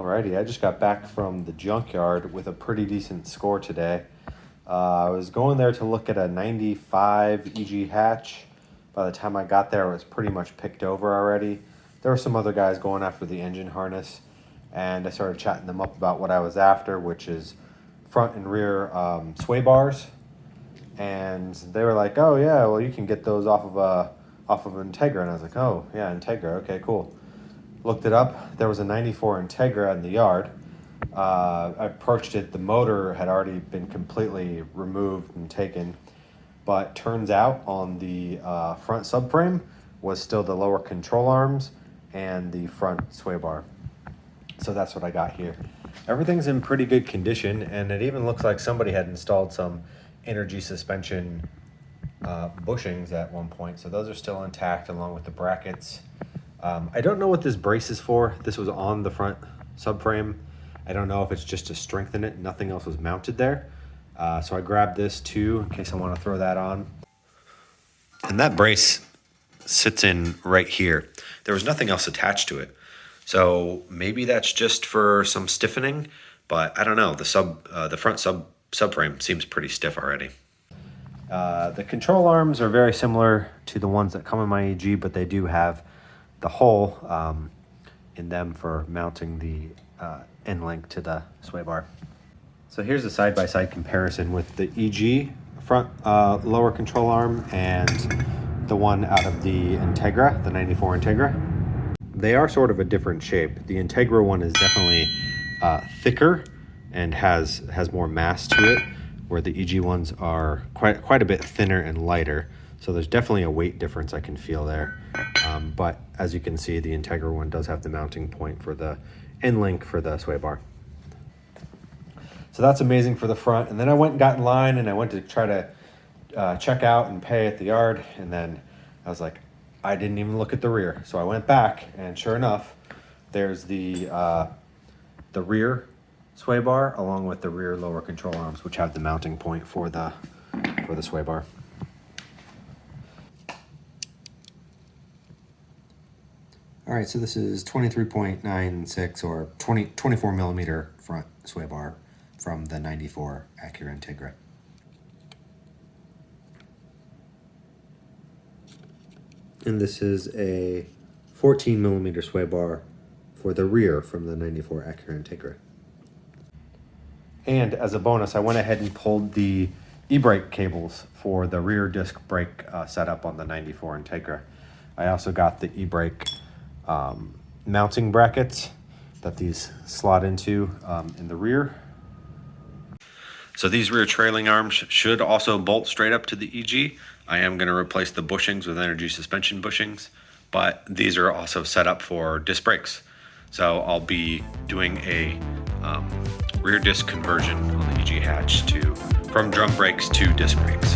Alrighty, I just got back from the Junkyard with a pretty decent score today. I was going there to look at a 95 EG hatch. By the time I got there, it was pretty much picked over already. There were some other guys going after the engine harness, and I started chatting them up about what I was after, which is front and rear sway bars. And they were like, "Oh yeah, well you can get those off of Integra." And I was like, "Oh yeah, Integra, okay, cool." Looked it up. There was a 94 Integra in the yard. I approached it. The motor had already been completely removed and taken, but turns out on the front subframe was still the lower control arms and the front sway bar. So that's what I got here. Everything's in pretty good condition, and it even looks like somebody had installed some energy suspension bushings at one point. So those are still intact along with the brackets. I don't know what this brace is for. This was on the front subframe. I don't know if it's just to strengthen it. Nothing else was mounted there. So I grabbed this too in case I want to throw that on. And that brace sits in right here. There was nothing else attached to it. So maybe that's just for some stiffening, but I don't know. The front subframe seems pretty stiff already. The control arms are very similar to the ones that come in my EG, but they do have the hole in them for mounting the end link to the sway bar. So here's a side-by-side comparison with the EG front lower control arm and the one out of the Integra, the 94 Integra. They are sort of a different shape. The Integra one is definitely thicker and has more mass to it, where the EG ones are quite a bit thinner and lighter. So there's definitely a weight difference I can feel there. But as you can see, the Integra one does have the mounting point for the end link for the sway bar. So that's amazing for the front. And then I went and got in line and I went to try to check out and pay at the yard. And then I was like, I didn't even look at the rear. So I went back, and sure enough, there's the rear sway bar along with the rear lower control arms, which have the mounting point for the sway bar. All right, so this is 23.96 or 24 millimeter front sway bar from the 94 Acura Integra. And this is a 14 millimeter sway bar for the rear from the 94 Acura Integra. And as a bonus, I went ahead and pulled the e-brake cables for the rear disc brake setup on the 94 Integra. I also got the e-brake mounting brackets that these slot into in the rear. So these rear trailing arms should also bolt straight up to the EG. I am going to replace the bushings with energy suspension bushings, but these are also set up for disc brakes. So I'll be doing a rear disc conversion on the EG hatch from drum brakes to disc brakes.